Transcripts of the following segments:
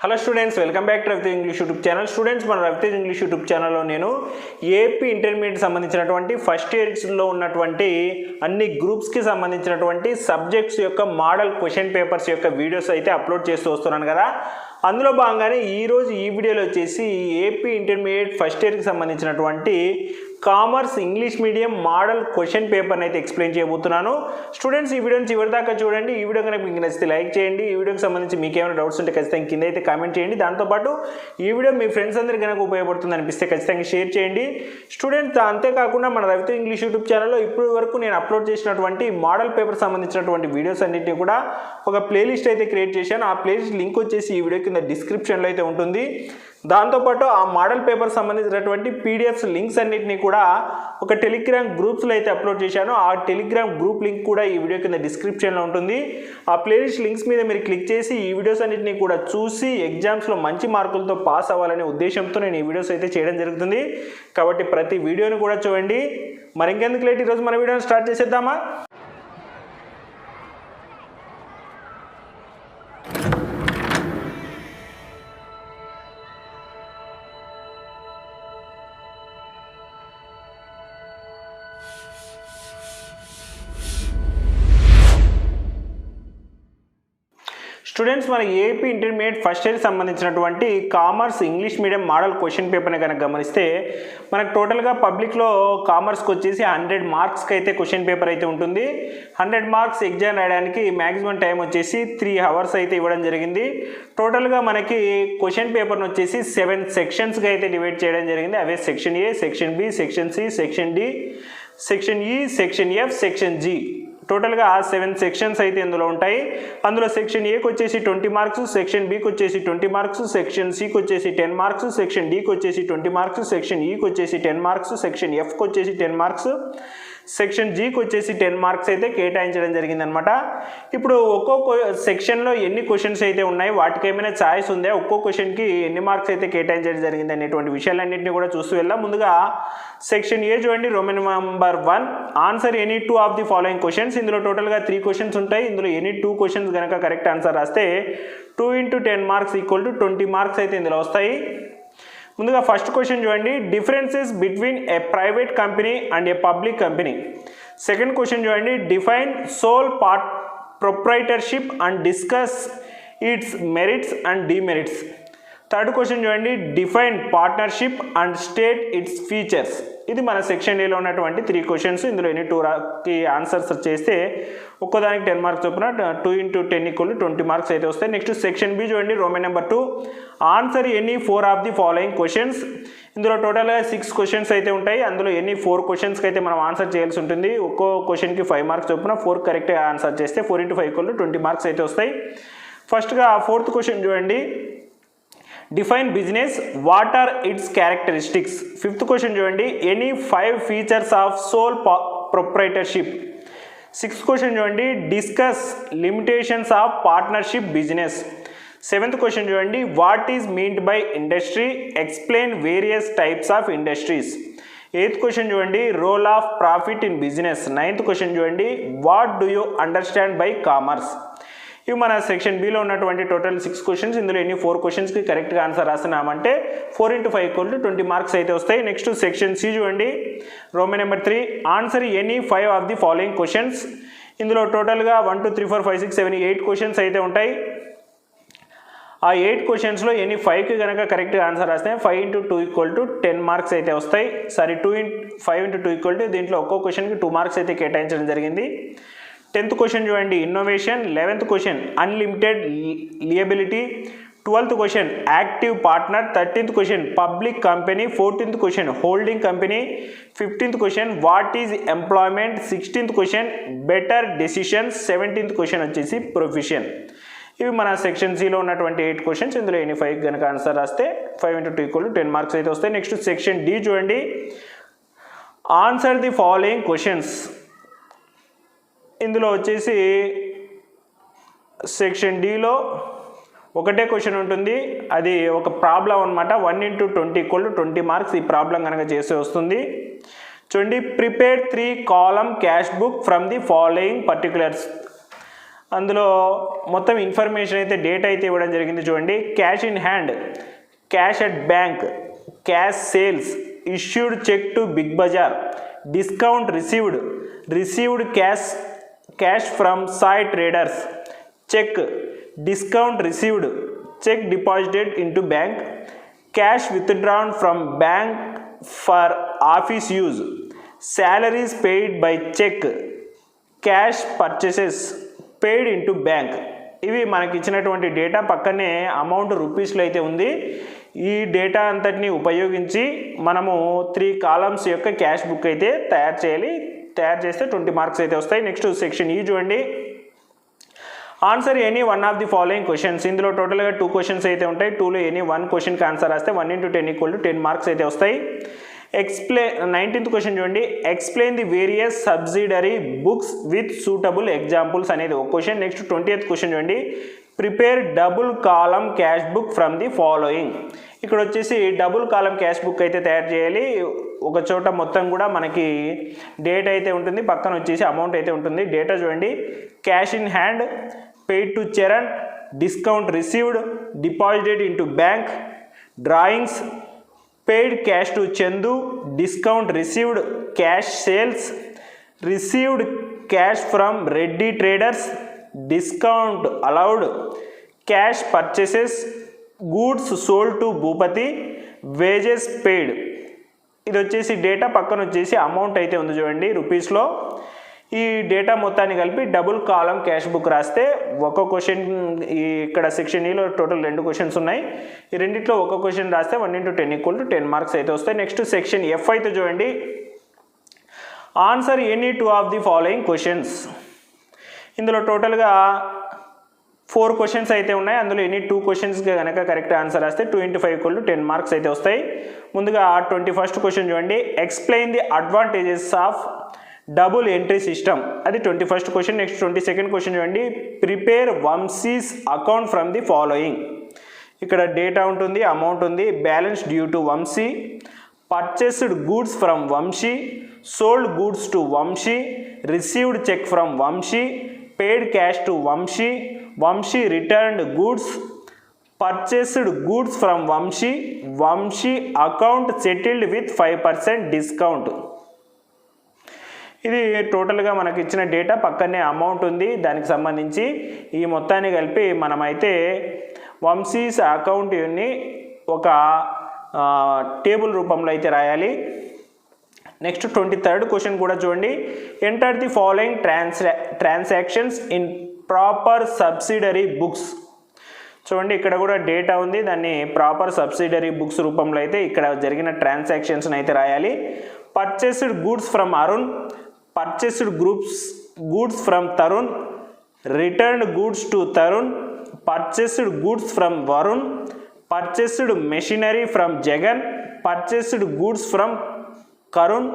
Hello students, welcome back to Ravitej English YouTube channel. Students, మన Ravitej English YouTube ఛానల్లో నేను AP intermediate సంబంధించినటువంటి first ఇయర్స్లో ఉన్నటువంటి అన్ని గ్రూప్స్కి సంబంధించినటువంటి సబ్జెక్ట్స్ యొక్క మోడల్ క్వశ్చన్ పేపర్స్ యొక్క వీడియోస్ అయితే అప్లోడ్ చేస్తూ వస్తున్నాను కదా. అందులో భాగంగానే ఈరోజు ఈ వీడియోలో వచ్చేసి ఏపీ ఇంటర్మీడియట్ ఫస్ట్ ఇయర్కి సంబంధించినటువంటి commerce English medium model question పేపర్ని అయితే ఎక్స్ప్లెయిన్ చేయబోతున్నాను. స్టూడెంట్స్, ఈ వీడియోని చివరి దాకా చూడండి. ఈ వీడియో కనుక మీకు నచ్చితే లైక్ చేయండి. ఈ వీడియోకి సంబంధించి మీకు ఏమైనా డౌట్స్ ఉంటే ఖచ్చితంగా కింద అయితే కామెంట్ చేయండి. దాంతోపాటు ఈ వీడియో మీ ఫ్రెండ్స్ అందరికీ కనుక ఉపయోగపడుతుంది అనిపిస్తే ఖచ్చితంగా షేర్ చేయండి. స్టూడెంట్స్, అంతేకాకుండా మన రవితేజ్ ఇంగ్లీష్ యూట్యూబ్ ఛానల్లో ఇప్పటి వరకు నేను అప్లోడ్ చేసినటువంటి మోడల్ పేపర్ సంబంధించినటువంటి వీడియోస్ అన్నింటినీ కూడా ఒక ప్లేలిస్ట్ అయితే క్రియేట్ చేశాను. ఆ ప్లేలిస్ట్ లింక్ వచ్చేసి ఈ వీడియో కింద డిస్క్రిప్షన్లో అయితే ఉంటుంది. దాంతోపాటు ఆ మోడల్ పేపర్ సంబంధించినటువంటి పీడిఎఫ్స్ లింక్స్ అన్నింటినీ కూడా ఒక టెలిగ్రామ్ గ్రూప్స్లో అయితే అప్లోడ్ చేశాను. ఆ టెలిగ్రామ్ గ్రూప్ లింక్ కూడా ఈ వీడియో కింద డిస్క్రిప్షన్లో ఉంటుంది. ఆ ప్లేలిస్ట్ లింక్స్ మీద మీరు క్లిక్ చేసి ఈ వీడియోస్ అన్నింటినీ కూడా చూసి ఎగ్జామ్స్లో మంచి మార్కులతో పాస్ అవ్వాలనే ఉద్దేశంతో నేను ఈ వీడియోస్ అయితే చేయడం జరుగుతుంది. కాబట్టి ప్రతి వీడియోని కూడా చూడండి. మరి ఇంకెందుకు లేట్, ఈరోజు మన వీడియోని స్టార్ట్ చేసేద్దామా? స్టూడెంట్స్, మన ఏపీ ఇంటర్మీడియట్ ఫస్ట్ ఇయర్ సంబంధించినటువంటి commerce English medium model question పేపర్ని కనుక గమనిస్తే మనకు టోటల్గా పబ్లిక్లో కామర్స్కి వచ్చేసి 100 మార్క్స్కి అయితే క్వశ్చన్ పేపర్ అయితే ఉంటుంది. 100 మార్క్స్ ఎగ్జామ్ రాయడానికి మ్యాక్సిమం టైం వచ్చేసి 3 అవర్స్ అయితే ఇవ్వడం జరిగింది. టోటల్గా మనకి క్వశ్చన్ పేపర్ని వచ్చేసి 7 సెక్షన్స్గా అయితే డివైడ్ చేయడం జరిగింది. అవే section A, section B, section C, section D, section E, section F, section G. టోటల్గా 7 సెక్షన్స్ అయితే ఇందులో ఉంటాయి. అందులో సెక్షన్ ఏకి వచ్చేసి 20 మార్క్స్, సెక్షన్ బికి వచ్చేసి 20 మార్క్స్, సెక్షన్ సికి వచ్చేసి 10 మార్క్స్, సెక్షన్ డికి వచ్చేసి 20 మార్క్స్, సెక్షన్ ఈకి వచ్చేసి 10 మార్క్స్, సెక్షన్ ఎఫ్కి వచ్చేసి 10 మార్క్స్, సెక్షన్ జీకి వచ్చేసి 10 మార్క్స్ అయితే కేటాయించడం జరిగిందనమాట. ఇప్పుడు ఒక్కో సెక్షన్లో ఎన్ని క్వశ్చన్స్ అయితే ఉన్నాయి, వాటికి ఏమైనా ఛాయిస్ ఉందా, ఒక్కో క్వశ్చన్కి ఎన్ని మార్క్స్ అయితే కేటాయించడం జరిగింది అనేటువంటి విషయాలన్నింటినీ కూడా చూస్తూ వెళ్దాం. ముందుగా సెక్షన్ ఏ చూడండి, Roman number 1, answer any 2 of the following questions. ఇందులో టోటల్గా 3 క్వశ్చన్స్ ఉంటాయి. ఇందులో ఎనీ 2 క్వశ్చన్స్ కనుక కరెక్ట్ ఆన్సర్ రాస్తే 2 × 10 మార్క్స్ = 20 మార్క్స్ అయితే ఇందులో వస్తాయి. ముందుగా ఫస్ట్ క్వశ్చన్ చూడండి, differences between a private company and a public company. Second question చూడండి, define sole proprietorship and discuss its merits and demerits. Third question చూడండి, define partnership and state its features. ఇది మన section ఏలో ఉన్నటువంటి 3 questions. ఇందులో ఎన్ని 2కి ఆన్సర్స్ చేస్తే ఒక్కోదానికి 10 మార్క్స్ చొప్పున 2 × 10 = 20 మార్క్స్ అయితే వస్తాయి. నెక్స్ట్ సెక్షన్ బి చూడండి, Roman number 2, answer any 4 of the following questions. ఇందులో టోటల్గా 6 క్వశ్చన్స్ అయితే ఉంటాయి. అందులో ఎన్ని 4 క్వశ్చన్స్కి అయితే మనం ఆన్సర్ చేయాల్సి ఉంటుంది. ఒక్కో క్వశ్చన్కి 5 మార్క్స్ చొప్పున 4 కరెక్ట్గా ఆన్సర్ చేస్తే 4 × 5 = 20 మార్క్స్ అయితే వస్తాయి. ఫస్ట్గా 4th క్వశ్చన్ చూడండి, define business, what are its characteristics. 5th question చూడండి, any 5 features of sole proprietorship. 6th question చూడండి, discuss limitations of partnership business. 7th question చూడండి, what is meant by industry, explain various types of industries. 8th question చూడండి, role of profit in business. 9th question చూడండి, what do you understand by commerce. ఇవి మన section below ఉన్నటువంటి total 6 questions. ఇందులో ఎన్ని 4 క్వశ్చన్స్కి కరెక్ట్గా ఆన్సర్ రాస్తున్నామంటే 4 × 5 = 20 మార్క్స్ అయితే వస్తాయి. నెక్స్ట్ సెక్షన్ సి చూడండి, Roman number 3, answer any 5 of the following questions. ఇందులో టోటల్గా 1 2 3 4 5 6 7 8 క్వశ్చన్స్ అయితే ఉంటాయి. ఆ 8 క్వశ్చన్స్లో ఎన్ని 5కి కనుక కరెక్ట్గా ఆన్సర్ రాస్తే 5 × 2 = 10 మార్క్స్ అయితే వస్తాయి. 5 × 2 దీంట్లో ఒక్కో క్వశ్చన్కి 2 మార్క్స్ అయితే కేటాయించడం జరిగింది. 10th క్వశ్చన్ చూడండి, innovation. 11th question, unlimited liability. 12th question, active partner. 13th question, public company. 14th question, holding company. 15th question, what is employment. 16th question, better decisions. 17th question వచ్చేసి profession. ఇవి మన section సిలో ఉన్నటువంటి 8 questions. ఇందులో ఎన్ని 5 కనుక answer రాస్తే 5 × 2 = 10 marks అయితే వస్తాయి. నెక్స్ట్ సెక్షన్ డి చూడండి, ఆన్సర్ ది ఫాలోయింగ్ క్వశ్చన్స్. ఇందులో వచ్చేసి సెక్షన్ డిలో ఒకటే క్వశ్చన్ ఉంటుంది, అది ఒక ప్రాబ్లం అనమాట. 1 × 20 = 20 మార్క్స్. ఈ ప్రాబ్లం కనుక చేస్తే వస్తుంది. చూడండి, prepare 3 column cash book from the following particulars. అందులో మొత్తం ఇన్ఫర్మేషన్ అయితే డేటా అయితే ఇవ్వడం జరిగింది చూడండి. Cash in hand, cash at bank, cash sales, issued cheque to Big Bazaar, discount received cash from Sai traders, cheque, discount received, cheque deposited into bank, cash withdrawn from bank for office use, salaries paid by check, cash purchases paid into bank. ఇవి మనకి ఇచ్చినటువంటి data. పక్కనే amount రూపీస్లో అయితే ఉంది. ఈ data అంతటిని ఉపయోగించి మనము 3 కాలమ్స్ యొక్క క్యాష్ బుక్ అయితే తయారు చేయాలి. తయారు చేస్తే 20 మార్క్స్ అయితే వస్తాయి. నెక్స్ట్ సెక్షన్ ఈ చూడండి. Answer any one of the following questions. ఇందులో టోటల్గా 2 క్వశ్చన్స్ అయితే ఉంటాయి. 2లో ఎనీ 1 క్వశ్చన్కి ఆన్సర్ రాస్తే 1 × 10 = 10 మార్క్స్ అయితే వస్తాయి. 19th క్వశ్చన్ చూడండి. Explain the various subsidiary books with suitable examples అనేది ఒక క్వశ్చన్. నెక్స్ట్ 20th క్వశ్చన్ చూడండి. Prepare double column cash book from the following. ఇక్కడ వచ్చేసి డబుల్ కాలమ్ క్యాష్ బుక్ అయితే తయారు చేయాలి. ఒక చోట మొత్తం కూడా మనకి డేట్ అయితే ఉంటుంది, పక్కన వచ్చేసి అమౌంట్ అయితే ఉంటుంది. డేటా చూడండి. Cash in hand, paid to Charan, discount received, deposited into bank, drawings, paid cash to Chandu, discount received, cash sales, received cash from Reddy traders, discount allowed, cash purchases, goods sold to Bhupati, wages paid. ఇది వచ్చేసి data, పక్కన వచ్చేసి amount అయితే ఉంది చూడండి రూపీస్లో. ఈ data మొత్తాన్ని కలిపి డబుల్ కాలమ్ క్యాష్ బుక్ రాస్తే ఒక క్వశ్చన్, ఇక్కడ సెక్షన్ ఈలో టోటల్ 2 క్వశ్చన్స్ ఉన్నాయి. ఈ రెండిట్లో ఒక క్వశ్చన్ రాస్తే 1 × 10 = 10 మార్క్స్ అయితే వస్తాయి. నెక్స్ట్ సెక్షన్ ఎఫ్ అయితే చూడండి. Answer any 2 of the following questions. ఇందులో టోటల్గా 4 క్వశ్చన్స్ అయితే ఉన్నాయి. అందులో ఎనీ 2 క్వశ్చన్స్కి కనుక కరెక్ట్ ఆన్సర్ రాస్తే 2 × 5 = 10 మార్క్స్ అయితే వస్తాయి. ముందుగా 21st క్వశ్చన్ చూడండి. Explain the advantages of double entry system, అది 21st question. Next 22nd question చూడండి. Prepare Vamshi's account from the following. ఇక్కడ డేటా ఉంటుంది, అమౌంట్ ఉంది. Balance due to Vamshi, purchased goods from Vamshi, sold goods to Vamshi, received cheque from Vamshi, paid cash to Vamshi, Vamshi returned goods, purchased goods from Vamshi, Vamshi account settled with 5% discount. ఇది టోటల్గా మనకి ఇచ్చిన data, పక్కనే amount ఉంది. దానికి సంబంధించి ఈ మొత్తాన్ని కలిపి మనమైతే వంశీస్ అకౌంట్ని ఒక టేబుల్ రూపంలో అయితే రాయాలి. నెక్స్ట్ 23rd క్వశ్చన్ కూడా చూడండి. Enter the following transactions in proper subsidiary books. చూడండి ఇక్కడ కూడా డేటా ఉంది, దాన్ని ప్రాపర్ సబ్సిడరీ బుక్స్ రూపంలో అయితే ఇక్కడ జరిగిన ట్రాన్సాక్షన్స్ని అయితే రాయాలి. Purchased goods from Arun, purchased goods from Tarun, returned goods to Tarun, purchased goods from Varun, purchased machinery from Jagan, purchased goods from Karun,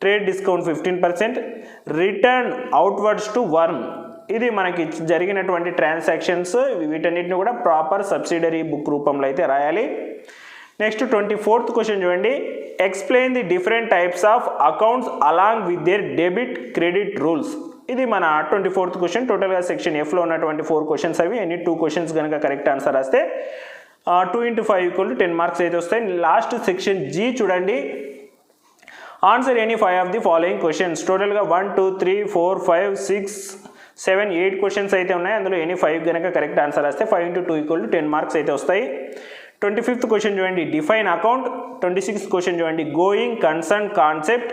trade discount 15%, return outwards to Varun. ఇది మనకి జరిగినటువంటి transactions. వీటన్నిటిని కూడా ప్రాపర్ సబ్సిడరీ బుక్ రూపంలో అయితే రాయాలి. Next 24th question చూడండి. Explain the different types of accounts along with their debit credit rules. ఇది మన 24th క్వశ్చన్. టోటల్గా సెక్షన్ ఎఫ్లో ఉన్నటువంటి 4 క్వశ్చన్స్ అవి. ఎన్ని 2 క్వశ్చన్స్ కనుక కరెక్ట్ ఆన్సర్ వస్తే 2 × 5 = 10 మార్క్స్ అయితే వస్తాయి. లాస్ట్ సెక్షన్ జీ చూడండి. Answer any 5 of the following questions. టోటల్గా 1 2 3 4 5 6 7 8 క్వశ్చన్స్ అయితే ఉన్నాయి. అందులో ఎనీ 5 కనుక కరెక్ట్ ఆన్సర్ వస్తే 5 × 2 = 10 మార్క్స్ అయితే వస్తాయి. 25th క్వశ్చన్ చూడండి. Define account. 26th క్వశ్చన్ చూడండి. Going concern concept.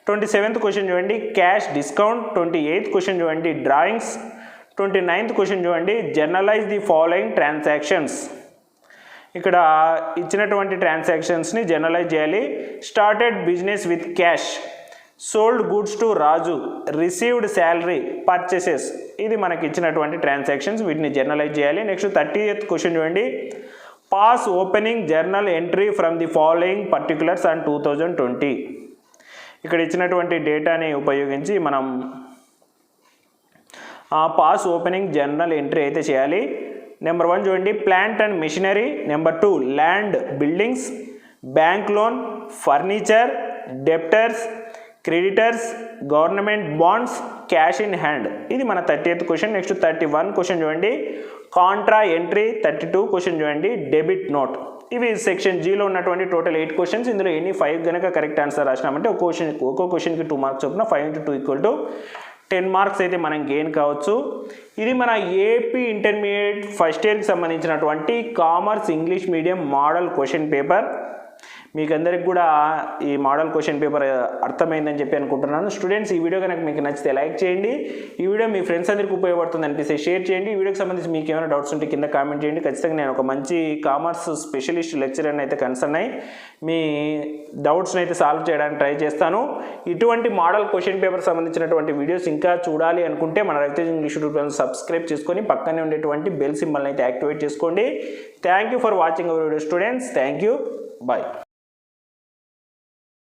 27th question చూడండి. Cash discount. 28th క్వశ్చన్ చూడండి. డ్రాయింగ్స్. 29th క్వశ్చన్ చూడండి. Journalise the following transactions. ఇక్కడ ఇచ్చినటువంటి ట్రాన్సాక్షన్స్ని జర్నలైజ్ చేయాలి. Started business with cash, sold goods to Raju, received salary, purchases. ఇది మనకి ఇచ్చినటువంటి ట్రాన్సాక్షన్స్, వీటిని జర్నలైజ్ చేయాలి. నెక్స్ట్ 30th క్వశ్చన్ చూడండి. Pass opening journal entry from the following particulars on 2020. ఇక్కడ ఇచ్చినటువంటి డేటాని ఉపయోగించి మనం పాస్ ఓపెనింగ్ జర్నల్ ఎంట్రీ అయితే చేయాలి. నెంబర్ 1 చూడండి. Plant and machinery. Number 2 land buildings, bank loan, furniture, డెప్టర్స్, creditors, government bonds, cash in hand. ఇది మన 30th క్వశ్చన్. నెక్స్ట్ 31 క్వశ్చన్ చూడండి, కాంట్రా ఎంట్రీ. 32 క్వశ్చన్ చూడండి, డెబిట్ నోట్. ఇవి సెక్షన్ జీలో ఉన్నటువంటి టోటల్ 8 క్వశ్చన్స్. ఇందులో ఎన్ని 5 కనుక కరెక్ట్ ఆన్సర్ రాసినామంటే ఒక్కో క్వశ్చన్కి 2 మార్క్స్ చొప్పున 5 × 2 = 10 మార్క్స్ అయితే మనం గెయిన్ కావచ్చు. ఇది మన ఏపీ ఇంటర్మీడియట్ ఫస్ట్ ఇయర్కి సంబంధించినటువంటి commerce English medium model question paper. మీకు అందరికి కూడా ఈ మోడల్ క్వశ్చన్ పేపర్ అర్థమైందని చెప్పి అనుకుంటున్నాను. స్టూడెంట్స్, ఈ వీడియో కనుక మీకు నచ్చితే లైక్ చేయండి. ఈ వీడియో మీ ఫ్రెండ్స్ అందరికీ ఉపయోగపడుతుంది అనిపిస్తే షేర్ చేయండి. ఈ వీడియోకి సంబంధించి మీకు ఏమైనా డౌట్స్ ఉంటే కింద కామెంట్ చేయండి. ఖచ్చితంగా నేను ఒక మంచి కామర్స్ స్పెషలిస్ట్ లెక్చరర్ని అయితే కన్సర్న్ అయ్యి మీ డౌట్స్ని అయితే సాల్వ్ చేయడానికి ట్రై చేస్తాను. ఇటువంటి మోడల్ క్వశ్చన్ పేపర్ సంబంధించినటువంటి వీడియోస్ ఇంకా చూడాలి అనుకుంటే మన Raviteja English YouTube channel subscribe చేసుకొని పక్కనే ఉండేటువంటి బెల్ సింబల్ని అయితే యాక్టివేట్ చేసుకోండి. Thank you for watching our video students. Thank you. Bye.